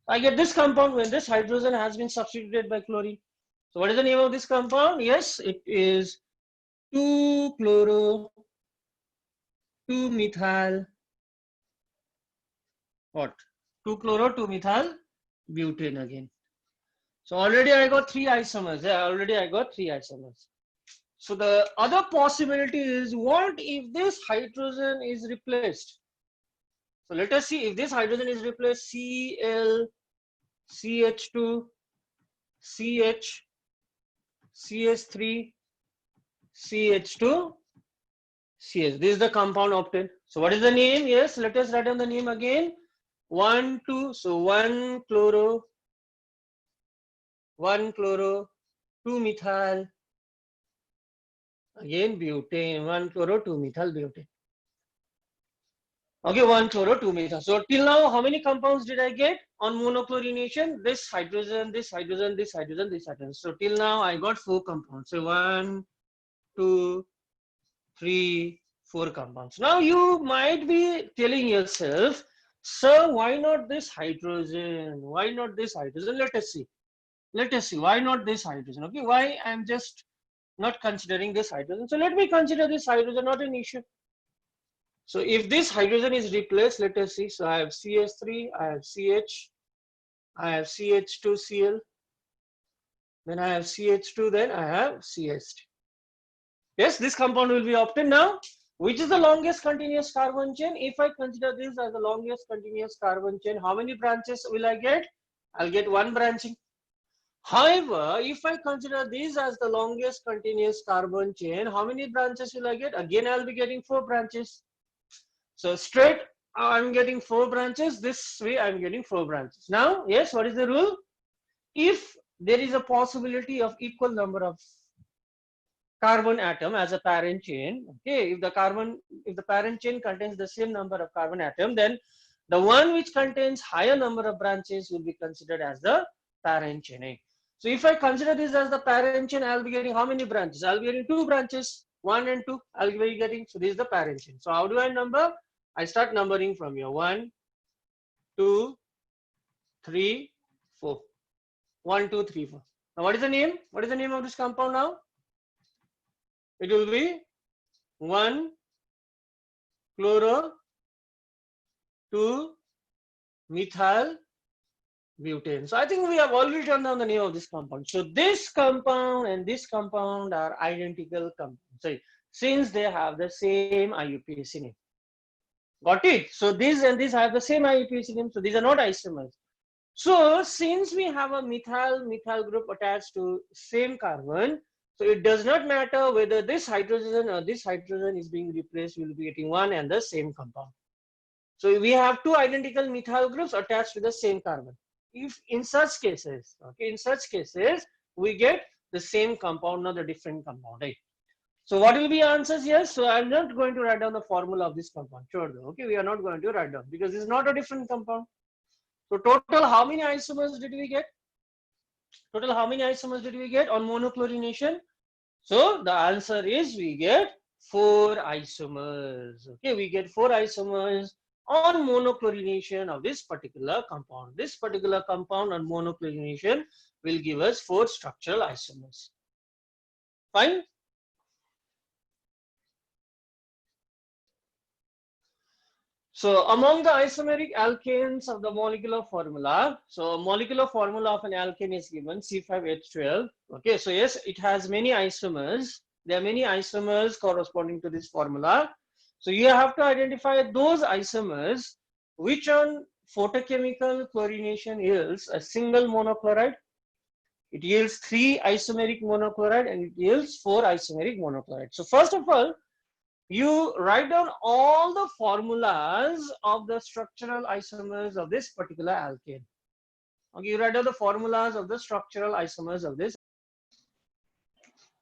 I get this compound when this hydrogen has been substituted by chlorine. So what is the name of this compound? Yes, it is 2-chloro-2-methyl what? 2-chloro-2-methyl butane again. So already I got three isomers. Yeah, already I got three isomers. So the other possibility is, what if this hydrogen is replaced? So let us see if this hydrogen is replaced. Cl, CH2, CH, CH3, CH2, CH. This is the compound obtained. So what is the name? Yes, let us write down the name again. 1, 2. So 1-chloro, 2-methyl. Again butane, 1-chloro-2-methyl butane. Okay, 1-chloro-2-methyl. So till now, how many compounds did I get on monochlorination? This hydrogen, this hydrogen, this hydrogen, this hydrogen. So till now, I got 4 compounds. So 1, 2, 3, 4 compounds. Now you might be telling yourself, sir, why not this hydrogen? Why not this hydrogen? Let us see. Let us see. Why not this hydrogen? Okay, why I'm just not considering this hydrogen? So let me consider this hydrogen, not an issue. So if this hydrogen is replaced, let us see. So I have CH3, I have CH, I have CH2Cl, then I have CH2, then I have CH3. Yes, this compound will be obtained now. Which is the longest continuous carbon chain? If I consider this as the longest continuous carbon chain, how many branches will I get? I'll get 1 branching. However, if I consider this as the longest continuous carbon chain, how many branches will I get? Again, I'll be getting 4 branches. So straight, I'm getting 4 branches. This way, I'm getting 4 branches. Now, yes, what is the rule? If there is a possibility of equal number of carbon atom as a parent chain, okay, if the parent chain contains the same number of carbon atom, then the one which contains higher number of branches will be considered as the parent chain. So if I consider this as the parent chain, I'll be getting how many branches? I'll be getting 2 branches, 1 and 2. I'll be getting, so this is the parent chain. So how do I number? I start numbering from here. 1, 2, 3, 4. 1, 2, 3, 4. Now what is the name? What is the name of this compound now? It will be 1-chloro-2-methyl butane. So I think we have already written down the name of this compound. So this compound and this compound are identical compounds. So since they have the same IUPAC name. Got it? So this and this have the same IUPAC name. So these are not isomers. So since we have a methyl group attached to same carbon, so it does not matter whether this hydrogen or this hydrogen is being replaced, we will be getting one and the same compound. So we have 2 identical methyl groups attached to the same carbon. If in such cases, okay, in such cases, we get the same compound, not a different compound, right? So what will be answers? Yes. So I'm not going to write down the formula of this compound. Sure though. Okay, we are not going to write down because it's not a different compound. So total, how many isomers did we get? Total, how many isomers did we get on monochlorination? So the answer is we get 4 isomers. Okay, we get 4 isomers on monochlorination of this particular compound. This particular compound on monochlorination will give us 4 structural isomers. Fine. So among the isomeric alkanes of the molecular formula, so molecular formula of an alkane is given C5H12. Okay, so yes, it has many isomers. There are many isomers corresponding to this formula. So you have to identify those isomers which on photochemical chlorination yields a single monochloride. It yields 3 isomeric monochloride and it yields 4 isomeric monochloride. So first of all, you write down all the formulas of the structural isomers of this particular alkane. Okay, you write down the formulas of the structural isomers of this.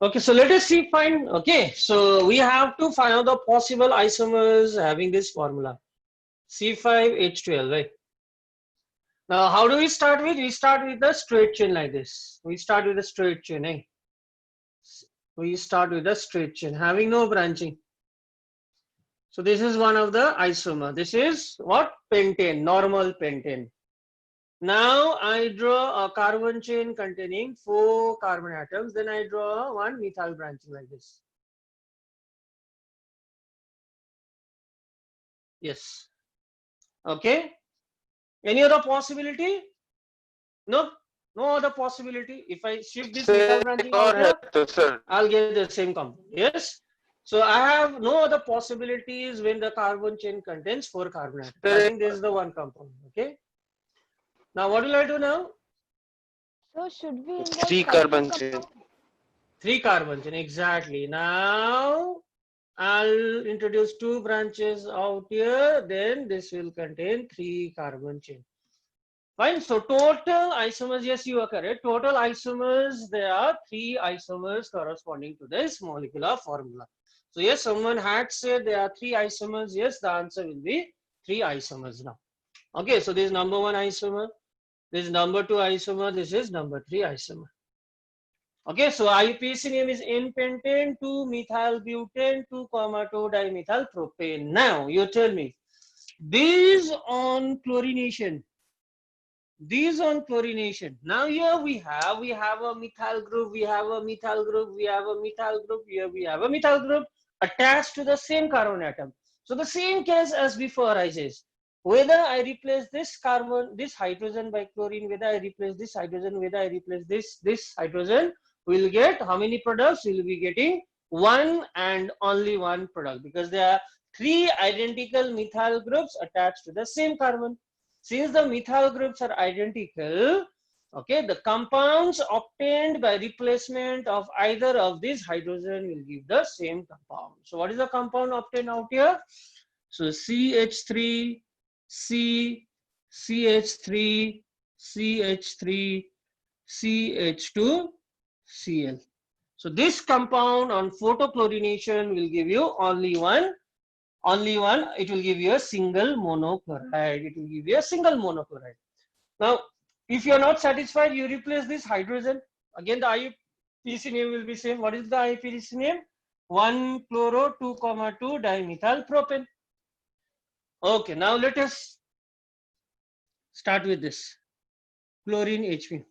Okay, so let us see, find, okay, so we have to find out the possible isomers having this formula. C5H12, right? Now, how do we start with? We start with the straight chain like this. We start with a straight chain, eh? We start with a straight chain, having no branching. So this is one of the isomer. This is what? Pentane, normal pentane. Now I draw a carbon chain containing 4 carbon atoms. Then I draw one methyl branching like this. Yes. Okay. Any other possibility? No. No other possibility. If I shift this methyl branching out here, I'll get the same compound. Yes. So I have no other possibilities when the carbon chain contains 4 carbon atoms. I think this is the one compound. Okay. Now what will I do now? So should we 3 carbon chain. 3 carbon chain, exactly. Now I'll introduce 2 branches out here. Then this will contain 3 carbon chain. Fine. So total isomers, yes, you are correct. Total isomers, there are 3 isomers corresponding to this molecular formula. So yes, someone had said there are 3 isomers. Yes, the answer will be 3 isomers now. Okay, so this is number 1 isomer, this is number 2 isomer, this is number 3 isomer. Okay, so IUPAC name is N-pentane, 2-methyl-butane, 2,2-dimethyl-propane. Now you tell me, these on chlorination. Now here we have a methyl group, we have a methyl group, we have a methyl group, here we have a methyl group attached to the same carbon atom. So the same case as before arises. Whether I replace this carbon, this hydrogen by chlorine, whether I replace this hydrogen, whether I replace this hydrogen, we'll get how many products? We'll be getting one and only one product because there are 3 identical methyl groups attached to the same carbon. Since the methyl groups are identical, okay, the compounds obtained by replacement of either of these hydrogen will give the same compound. So what is the compound obtained out here? So CH3, C, CH3, CH3, CH2, Cl. So this compound on photochlorination will give you only one, it will give you a single monochloride. Now, if you are not satisfied, you replace this hydrogen. Again, the IUPAC name will be same. What is the IUPAC name? 1-chloro-2,2-dimethyl-propane. Okay, now let us start with this chlorine HP.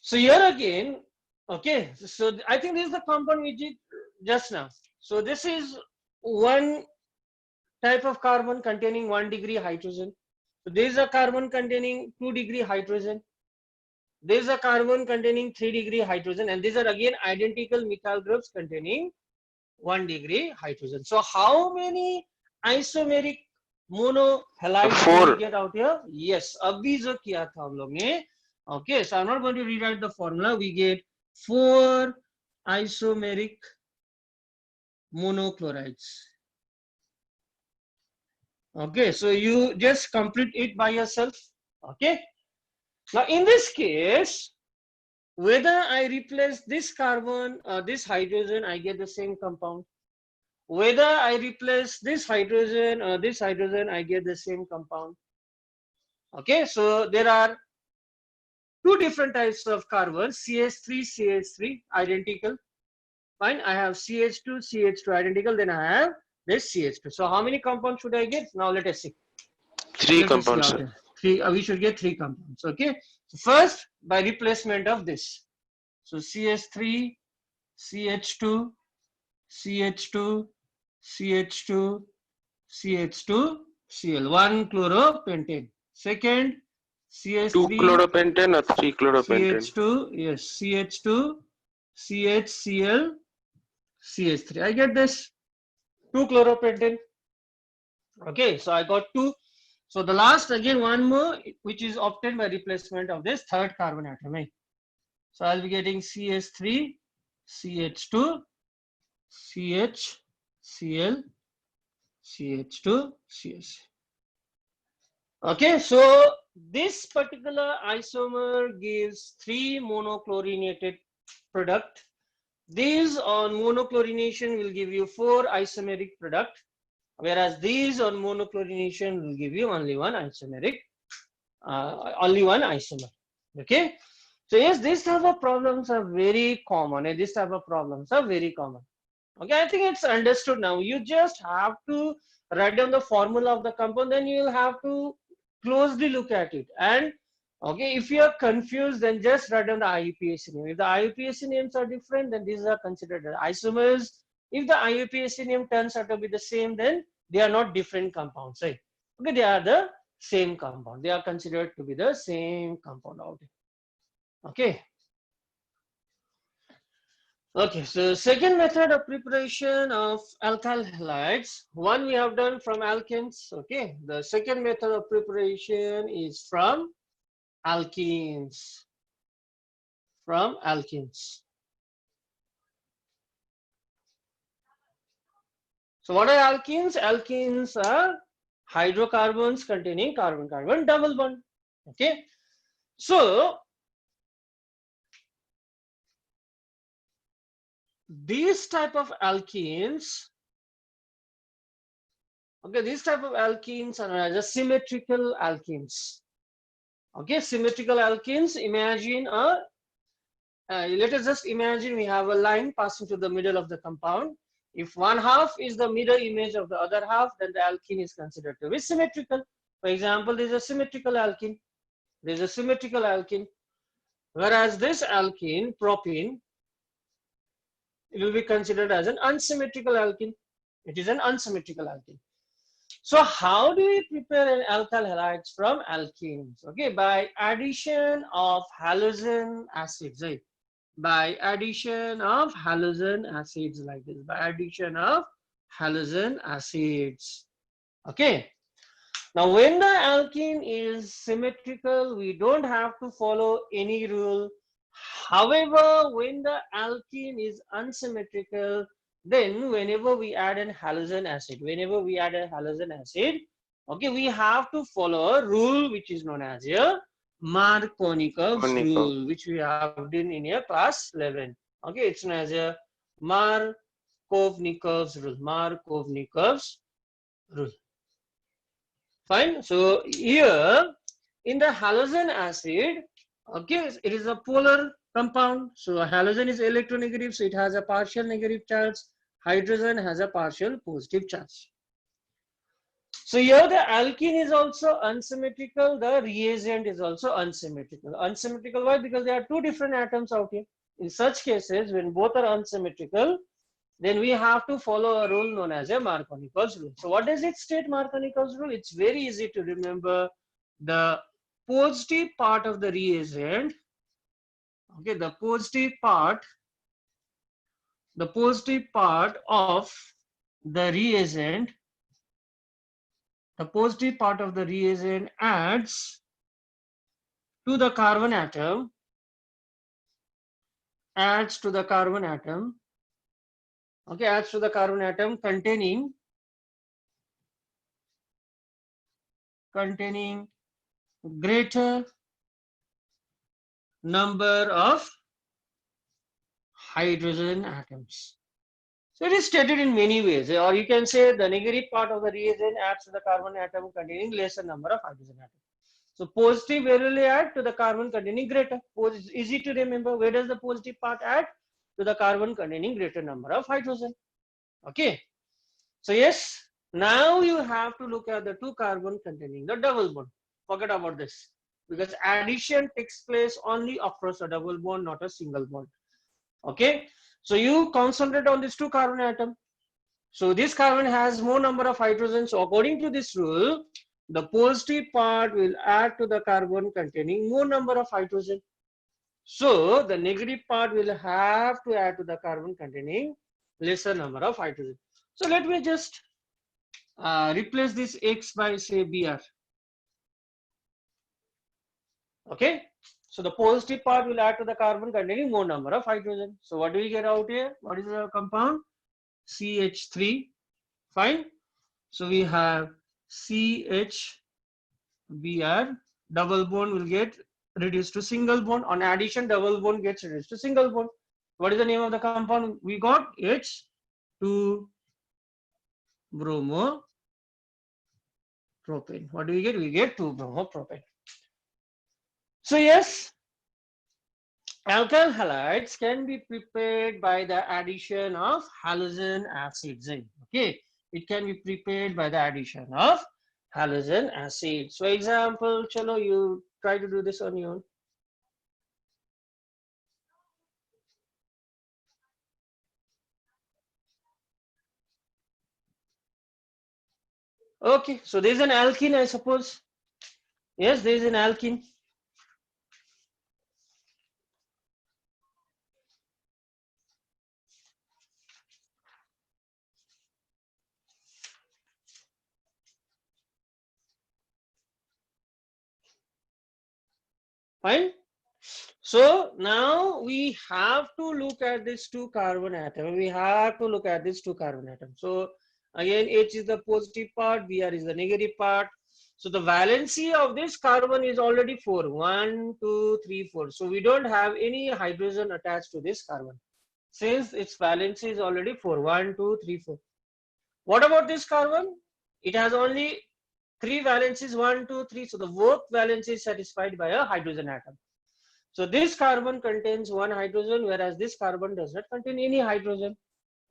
So here again, okay, so I think this is the compound we did just now. So this is one type of carbon containing 1 degree hydrogen. So there is a carbon containing 2 degree hydrogen. There is a carbon containing 3 degree hydrogen, and these are again identical methyl groups containing 1 degree hydrogen. So how many isomeric monohalides do we get out here? Yes, abhi jo kiya tha hum log ne. Okay, so I'm not going to rewrite the formula. We get 4 isomeric monochlorides. Okay, so you just complete it by yourself. Okay, now in this case, Whether I replace this carbon or this hydrogen, I get the same compound. Whether I replace this hydrogen or this hydrogen, I get the same compound. Okay, so there are two different types of carbon, CH3, CH3, identical. Fine, I have CH2, CH2 identical, then I have this CH2. So how many compounds should I get? Now let us see. Three Let us see compounds, out sir. there. Three, we should get three compounds. Okay, so first by replacement of this. So CH3, CH2, CH2, CH2, CH2, Cl, 1 chloropentane. Second, Two CH3, chloropentane or three chloropentane? CH2, yes, CH2, CHCl, CH3. I get this 2 chloropentane. Okay, so I got 2. So the last again one more, which is obtained by replacement of this third carbon atom. Right? So I'll be getting CH3, CH2, CHCl, CH2, CH. Okay, so this particular isomer gives 3 monochlorinated product. These on monochlorination will give you 4 isomeric product, whereas these on monochlorination will give you only one isomeric, only one isomer. Okay, so yes, these type of problems are very common, and these type of problems are very common. Okay, I think it's understood now. You just have to write down the formula of the compound, then you will have to closely look at it. And okay, if you are confused, then just write down the IUPAC name. If the IUPAC names are different, then these are considered as isomers. If the IUPAC name turns out to be the same, then they are not different compounds, right? Okay, they are the same compound. They are considered to be the same compound out here. Okay. Okay, so second method of preparation of alkyl halides. One we have done from alkenes. Okay, the second method of preparation is from alkenes. From alkenes. So what are alkenes? Alkenes are hydrocarbons containing carbon-carbon double bond. Okay, so these type of alkenes. Okay, these type of alkenes are known as symmetrical alkenes. Okay, symmetrical alkenes. Imagine let us just imagine we have a line passing to the middle of the compound. If one half is the mirror image of the other half, then the alkene is considered to be symmetrical. For example, there is a symmetrical alkene. There is a symmetrical alkene. Whereas this alkene, propene, it will be considered as an unsymmetrical alkene. It is an unsymmetrical alkene. So how do we prepare an alkyl halides from alkenes? Okay, by addition of halogen acids, right? By addition of halogen acids like this, by addition of halogen acids. Okay, now when the alkene is symmetrical, we don't have to follow any rule. However, when the alkene is unsymmetrical, then whenever we add an halogen acid, okay, we have to follow a rule which is known as a Markovnikov's rule, which we have done in your class 11. Okay, it's known as a Markovnikov's rule. Fine. So here in the halogen acid, okay, it is a polar compound. So halogen is electronegative, so it has a partial negative charge. Hydrogen has a partial positive charge. So here the alkene is also unsymmetrical, the reagent is also unsymmetrical. Unsymmetrical, why? Because there are two different atoms out here. In such cases, when both are unsymmetrical, then we have to follow a rule known as a Markovnikov's rule. So what does it state, Markovnikov's rule? It's very easy to remember. The positive part of the reagent, okay, the positive part of the reagent, adds to the carbon atom, okay, adds to the carbon atom containing greater number of hydrogen atoms. So it is stated in many ways, or you can say the negative part of the reagent adds to the carbon atom containing lesser number of hydrogen atoms. So positive where will add to the carbon containing greater. Easy to remember. Where does the positive part add? To the carbon containing greater number of hydrogen. Okay. So yes, now you have to look at the two carbon containing the double bond. Forget about this, because addition takes place only across a double bond, not a single bond. Okay. So you concentrate on these two carbon atom. So this carbon has more number of hydrogens. So according to this rule, the positive part will add to the carbon containing more number of hydrogen. So the negative part will have to add to the carbon containing lesser number of hydrogen. So let me just replace this X by say Br. Okay. So the positive part will add to the carbon containing more number of hydrogen. So what do we get out here? What is the compound? CH3. Fine. So we have CHBr, double bond will get reduced to single bond. On addition, double bond gets reduced to single bond. What is the name of the compound? We got H2 bromopropane. What do we get? We get 2-bromopropane. So yes, alkyl halides can be prepared by the addition of halogen acids. Okay, it can be prepared by the addition of halogen acid. So example, chalo, you try to do this on your own. Okay, so there is an alkene, I suppose. Yes, there is an alkene. Fine. So now we have to look at this two carbon atom. We have to look at this two carbon atom. So again, H is the positive part, Br is the negative part. So the valency of this carbon is already 4. 1, 2, 3, 4. So we don't have any hydrogen attached to this carbon. Since its valency is already 4. 1, 2, 3, 4. What about this carbon? It has only 3 valencies, 1, 2, 3. So the both valency is satisfied by a hydrogen atom. So this carbon contains 1 hydrogen, whereas this carbon does not contain any hydrogen.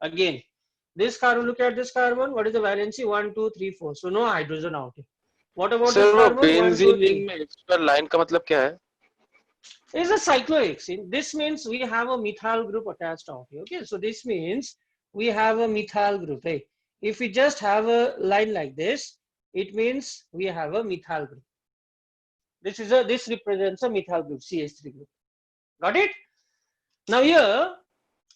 Again, this carbon, look at this carbon. What is the valency? 1, 2, 3, 4. So no hydrogen out here. What about this carbon? 1, 2, 3. में extra line का मतलब क्या है? Is a cyclohexene. This means we have a methyl group attached out here. Okay, so this means we have a methyl group. Hey, if we just have a line like this, it means we have a methyl group. This represents a methyl group, CH3 group. Got it? Now here,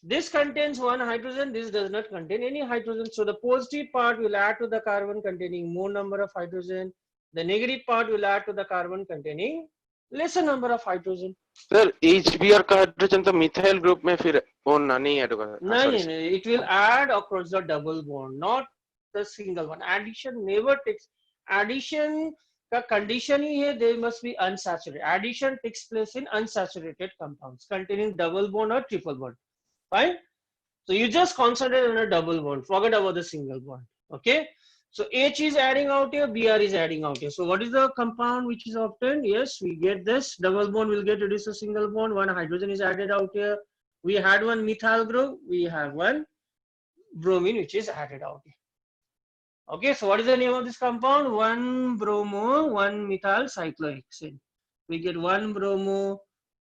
this contains 1 hydrogen. This does not contain any hydrogen. So the positive part will add to the carbon containing more number of hydrogen. The negative part will add to the carbon containing lesser number of hydrogen. Sir, HBr का hydrogen तो methyl group में फिर वो नहीं add होगा. No, it will add across the double bond, not the single one. Addition never takes. Addition का condition ही है, they must be unsaturated. Addition takes place in unsaturated compounds containing double bond or triple bond. Fine. So you just concentrate on a double bond. Forget about the single bond. Okay. So H is adding out here, Br is adding out here. So what is the compound which is obtained? Yes, we get this. Double bond will get reduced to single bond. 1 hydrogen is added out here. We had 1 methyl group. We have 1 bromine which is added out here. Okay, so what is the name of this compound? 1-bromo, 1-methyl cyclohexane. We get 1-bromo,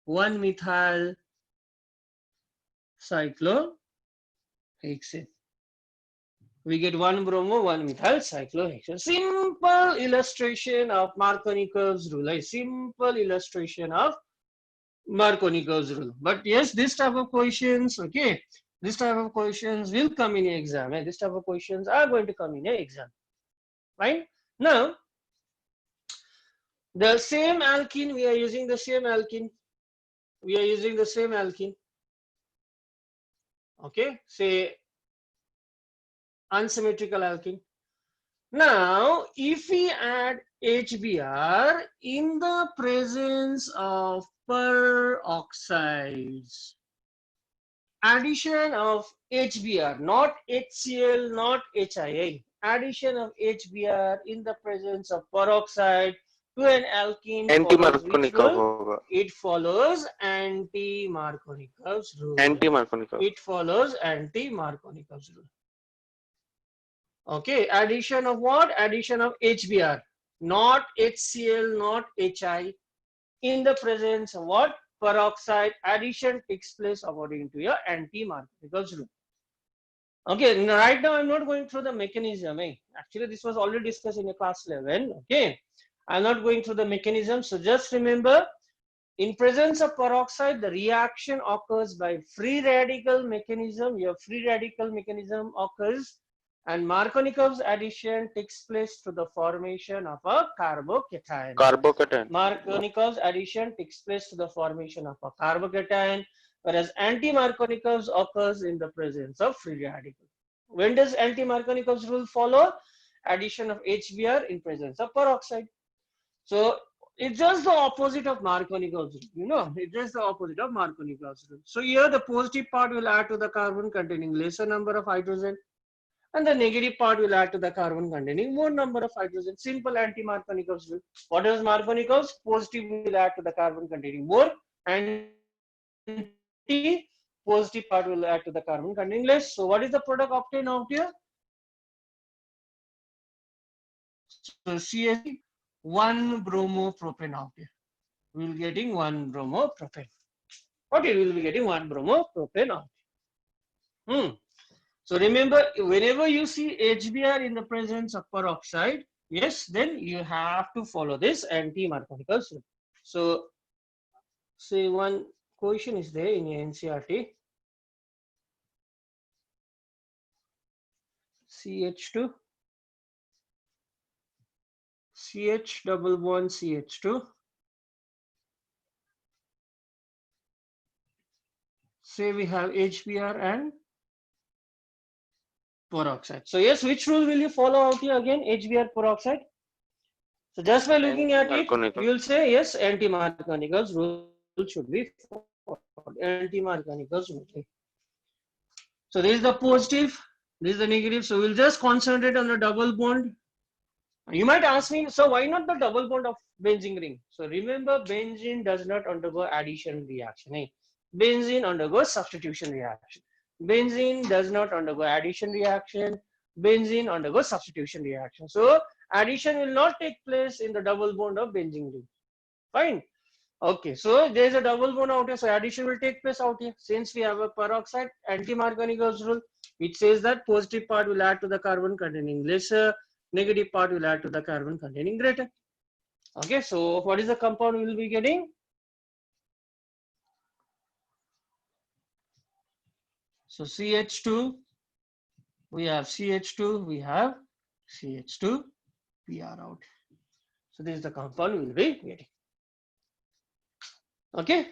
1-methyl cyclohexane. We get 1-bromo, 1-methyl cyclohexane. Simple illustration of Marconi-Curves rule. A simple illustration of Marconi-Curves rule. But yes, this type of questions, okay, this type of questions will come in an exam. This type of questions are going to come in an exam. Right? Now, the same alkene, we are using the same alkene. We are using the same alkene. Okay, say unsymmetrical alkene. Now, if we add HBr in the presence of peroxides, addition of HBr, not HCl, not HIA. Addition of HBr in the presence of peroxide to an alkene anti follows which Markovnikov rule? होगा. It follows anti-Markovnikov's rule. Anti Markovnikov. It follows anti-Markovnikov's rule. Okay, addition of what? Addition of HBr, not HCl, not HI. In the presence of what? Peroxide. Addition takes place according to your anti-Markovnikov's rule. Okay, right now I'm not going through the mechanism. Actually, this was already discussed in a class 11. Okay, I'm not going through the mechanism. So just remember, in presence of peroxide, the reaction occurs by free radical mechanism. Your free radical mechanism occurs, and Markovnikov's addition takes place to the formation of a carbocation. Carbocation. Markovnikov's addition takes place to the formation of a carbocation, whereas anti-Markovnikov's occurs in the presence of free radical. When does anti-Markovnikov's rule follow? Addition of HBr in presence of peroxide. So it's just the opposite of Markovnikov's rule. It's just the opposite of Markovnikov's rule. So here the positive part will add to the carbon containing lesser number of hydrogen, and the negative part will add to the carbon containing more number of hydrogen. Simple anti-Markovnikov's rule. What is Markovnikov's? Positive will add to the carbon containing more, and positive part will add to the carbon containing less. So what is the product obtained out here? So CH 1 bromopropane out here. We will getting 1 bromopropane. Okay, we will be getting 1 bromopropane out here. So remember, whenever you see HBr in the presence of peroxide, yes, then you have to follow this anti-Markovnikov's rule. So say one question is there in your NCERT. CH2, CH double bond CH2. Say we have HBr and peroxide. So yes, which rule will you follow out here again? HBr peroxide. So just by looking at it, you will say yes, anti-Markovnikov's rule should be followed. Anti-Markovnikov's rule. So this is the positive, this is the negative. So we'll just concentrate on the double bond. You might ask me, so why not the double bond of benzene ring? So remember, benzene does not undergo addition reaction. Benzene undergoes substitution reaction. Benzene does not undergo addition reaction. Benzene undergoes substitution reaction. So addition will not take place in the double bond of benzene ring. Fine. Okay, so there is a double bond out here. So addition will take place out here. Since we have a peroxide, anti-Markovnikov's rule, which says that positive part will add to the carbon containing lesser, negative part will add to the carbon containing greater. Okay, so what is the compound we will be getting? So CH2, we have CH2, we have CH2, PR out. So this is the compound we will be getting. Okay.